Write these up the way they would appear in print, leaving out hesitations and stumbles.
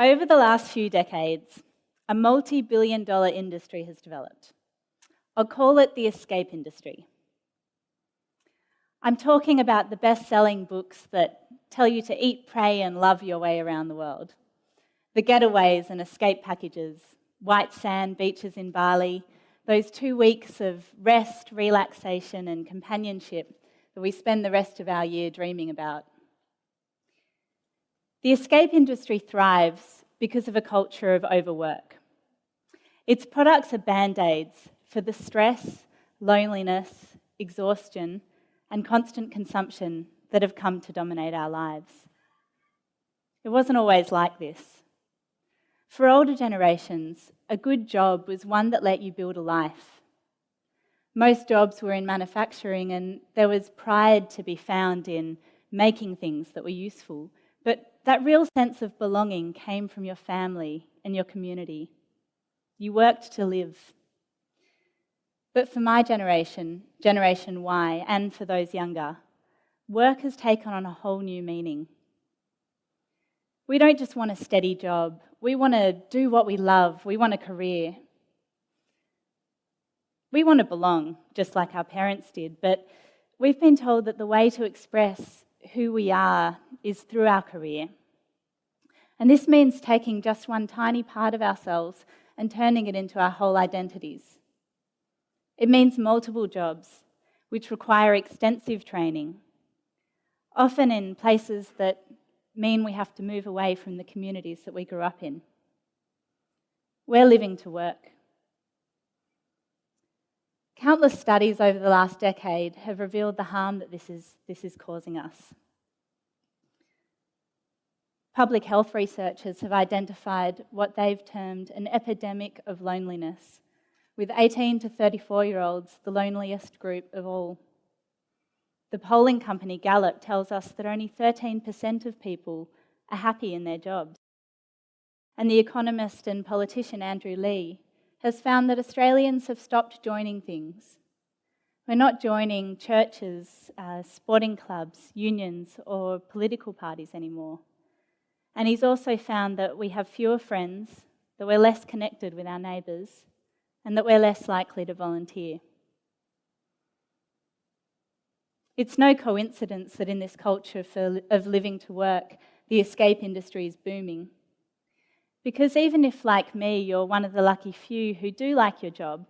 Over the last few decades, a multi-billion-dollar industry has developed. I'll call it the escape industry. I'm talking about the best-selling books that tell you to eat, pray, and love your way around the world. The getaways and escape packages, white sand beaches in Bali, those 2 weeks of rest, relaxation, and companionship that we spend the rest of our year dreaming about. The escape industry thrives because of a culture of overwork. Its products are band-aids for the stress, loneliness, exhaustion, and constant consumption that have come to dominate our lives. It wasn't always like this. For older generations, a good job was one that let you build a life. Most jobs were in manufacturing, and there was pride to be found in making things that were useful. But that real sense of belonging came from your family and your community. You worked to live. But for my generation, Generation Y, and for those younger, work has taken on a whole new meaning. We don't just want a steady job. We want to do what we love. We want a career. We want to belong, just like our parents did, but we've been told that the way to express who we are is through our career. And this means taking just one tiny part of ourselves and turning it into our whole identities. It means multiple jobs, which require extensive training, often in places that mean we have to move away from the communities that we grew up in. We're living to work. Countless studies over the last decade have revealed the harm that this is causing us. Public health researchers have identified what they've termed an epidemic of loneliness, with 18 to 34-year-olds the loneliest group of all. The polling company Gallup tells us that only 13% of people are happy in their jobs. And the economist and politician Andrew Leigh has found that Australians have stopped joining things. We're not joining churches, sporting clubs, unions, or political parties anymore. And he's also found that we have fewer friends, that we're less connected with our neighbours, and that we're less likely to volunteer. It's no coincidence that in this culture of living to work, the escape industry is booming. Because even if, like me, you're one of the lucky few who do like your job,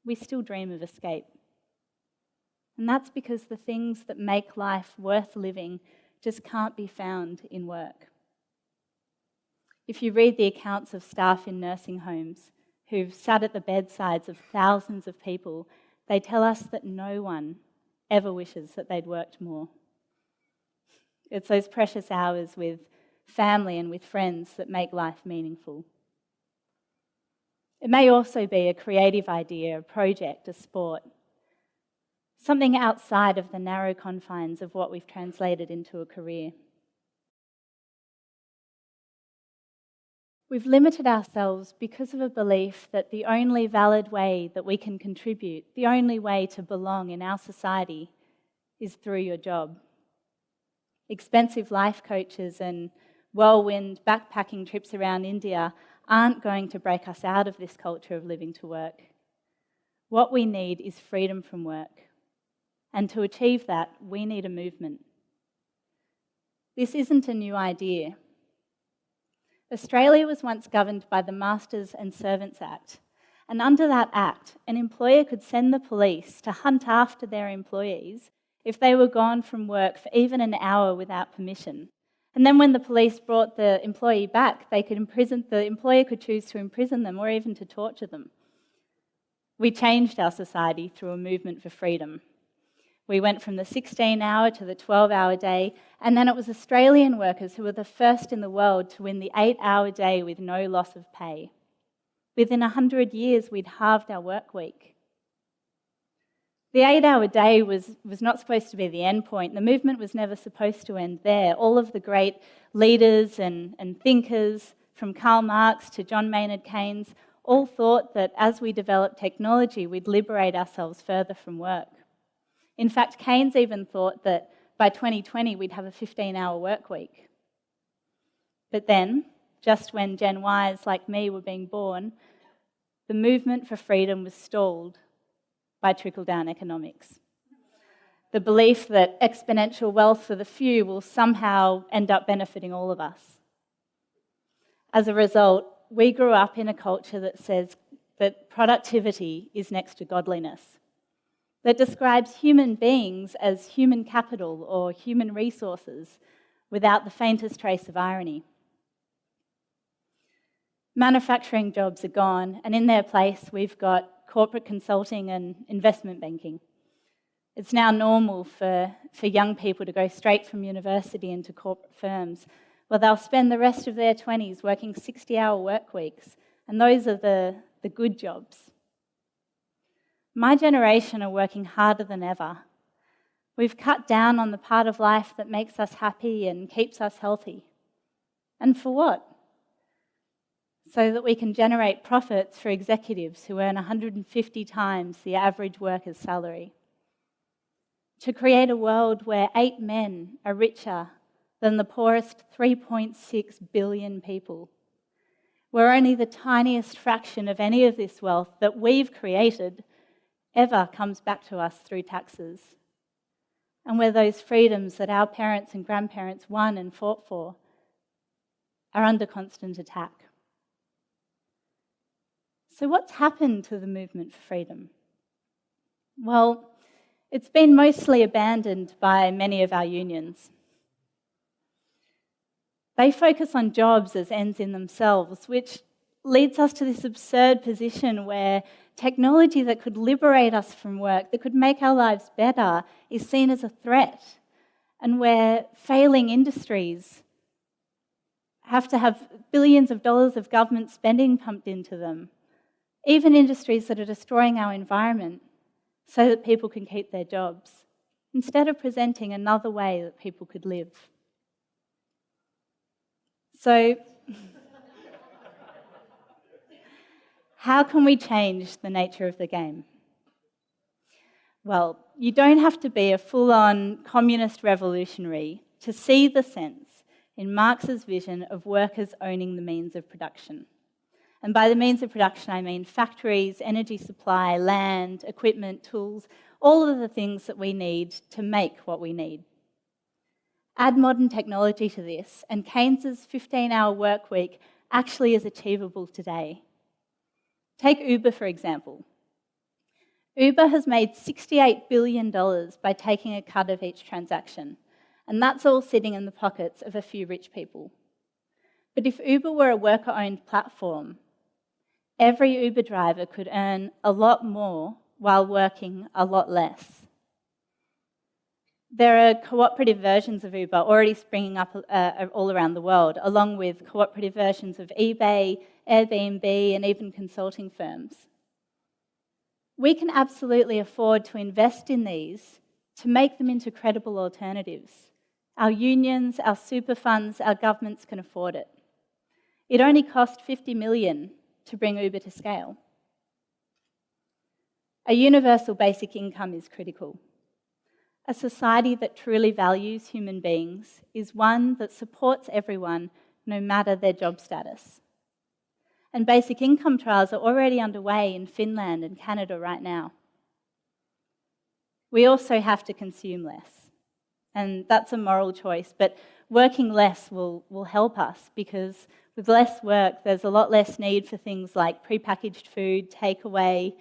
we still dream of escape. And that's because the things that make life worth living just can't be found in work. If you read the accounts of staff in nursing homes who've sat at the bedsides of thousands of people, they tell us that no one ever wishes that they'd worked more. It's those precious hours with family and with friends that make life meaningful. It may also be a creative idea, a project, a sport, something outside of the narrow confines of what we've translated into a career. We've limited ourselves because of a belief that the only valid way that we can contribute, the only way to belong in our society, is through your job. Expensive life coaches and whirlwind backpacking trips around India aren't going to break us out of this culture of living to work. What we need is freedom from work. And to achieve that, we need a movement. This isn't a new idea. Australia was once governed by the Masters and Servants Act, and under that act, an employer could send the police to hunt after their employees if they were gone from work for even an hour without permission. And then when the police brought the employee back, the employer could choose to imprison them or even to torture them. We changed our society through a movement for freedom. We went from the 16-hour to the 12-hour day, and then it was Australian workers who were the first in the world to win the 8-hour day with no loss of pay. Within 100 years, we'd halved our work week. The 8-hour day was not supposed to be the end point. The movement was never supposed to end there. All of the great leaders and thinkers, from Karl Marx to John Maynard Keynes, all thought that as we developed technology, we'd liberate ourselves further from work. In fact, Keynes even thought that by 2020 we'd have a 15-hour work week. But then, just when Gen Ys like me were being born, the movement for freedom was stalled by trickle-down economics. The belief that exponential wealth for the few will somehow end up benefiting all of us. As a result, we grew up in a culture that says that productivity is next to godliness, that describes human beings as human capital or human resources without the faintest trace of irony. Manufacturing jobs are gone, and in their place we've got corporate consulting and investment banking. It's now normal for young people to go straight from university into corporate firms, where they'll spend the rest of their 20s working 60-hour work weeks, and those are the good jobs. My generation are working harder than ever. We've cut down on the part of life that makes us happy and keeps us healthy. And for what? So that we can generate profits for executives who earn 150 times the average worker's salary. To create a world where 8 men are richer than the poorest 3.6 billion people, where only the tiniest fraction of any of this wealth that we've created ever comes back to us through taxes, and where those freedoms that our parents and grandparents won and fought for are under constant attack. So what's happened to the movement for freedom? Well, it's been mostly abandoned by many of our unions. They focus on jobs as ends in themselves, which leads us to this absurd position where technology that could liberate us from work, that could make our lives better, is seen as a threat, and where failing industries have to have billions of dollars of government spending pumped into them, even industries that are destroying our environment so that people can keep their jobs, instead of presenting another way that people could live. So, how can we change the nature of the game? Well, you don't have to be a full-on communist revolutionary to see the sense in Marx's vision of workers owning the means of production. And by the means of production, I mean factories, energy supply, land, equipment, tools, all of the things that we need to make what we need. Add modern technology to this, and Keynes's 15-hour work week actually is achievable today. Take Uber, for example. Uber has made $68 billion by taking a cut of each transaction, and that's all sitting in the pockets of a few rich people. But if Uber were a worker-owned platform, every Uber driver could earn a lot more while working a lot less. There are cooperative versions of Uber already springing up all around the world, along with cooperative versions of eBay, Airbnb, and even consulting firms. We can absolutely afford to invest in these to make them into credible alternatives. Our unions, our super funds, our governments can afford it. It only cost $50 million to bring Uber to scale. A universal basic income is critical. A society that truly values human beings is one that supports everyone, no matter their job status. And basic income trials are already underway in Finland and Canada right now. We also have to consume less, and that's a moral choice, but working less will help us, because with less work, there's a lot less need for things like prepackaged food, takeaway,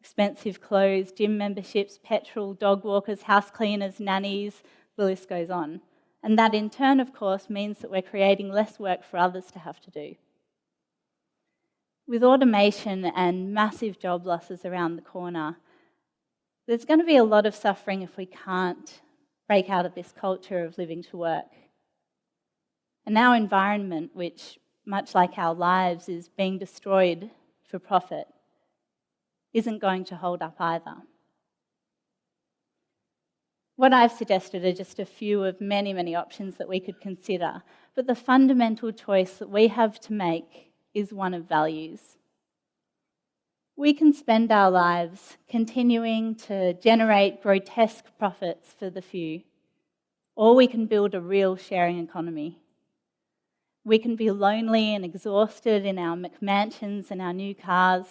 expensive clothes, gym memberships, petrol, dog walkers, house cleaners, nannies, the list goes on. And that in turn, of course, means that we're creating less work for others to have to do. With automation and massive job losses around the corner, there's going to be a lot of suffering if we can't break out of this culture of living to work. And our environment, which, much like our lives, is being destroyed for profit, isn't going to hold up either. What I've suggested are just a few of many, many options that we could consider, but the fundamental choice that we have to make is one of values. We can spend our lives continuing to generate grotesque profits for the few, or we can build a real sharing economy. We can be lonely and exhausted in our McMansions and our new cars.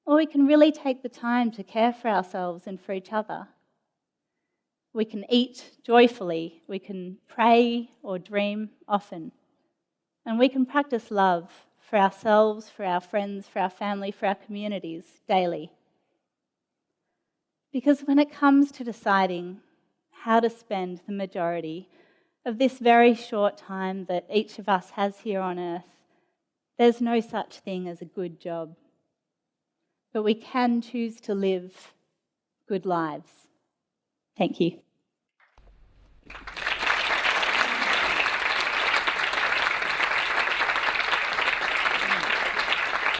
Or we can really take the time to care for ourselves and for each other. We can eat joyfully, we can pray or dream often, and we can practice love for ourselves, for our friends, for our family, for our communities daily. Because when it comes to deciding how to spend the majority of this very short time that each of us has here on earth, there's no such thing as a good job. But we can choose to live good lives. Thank you.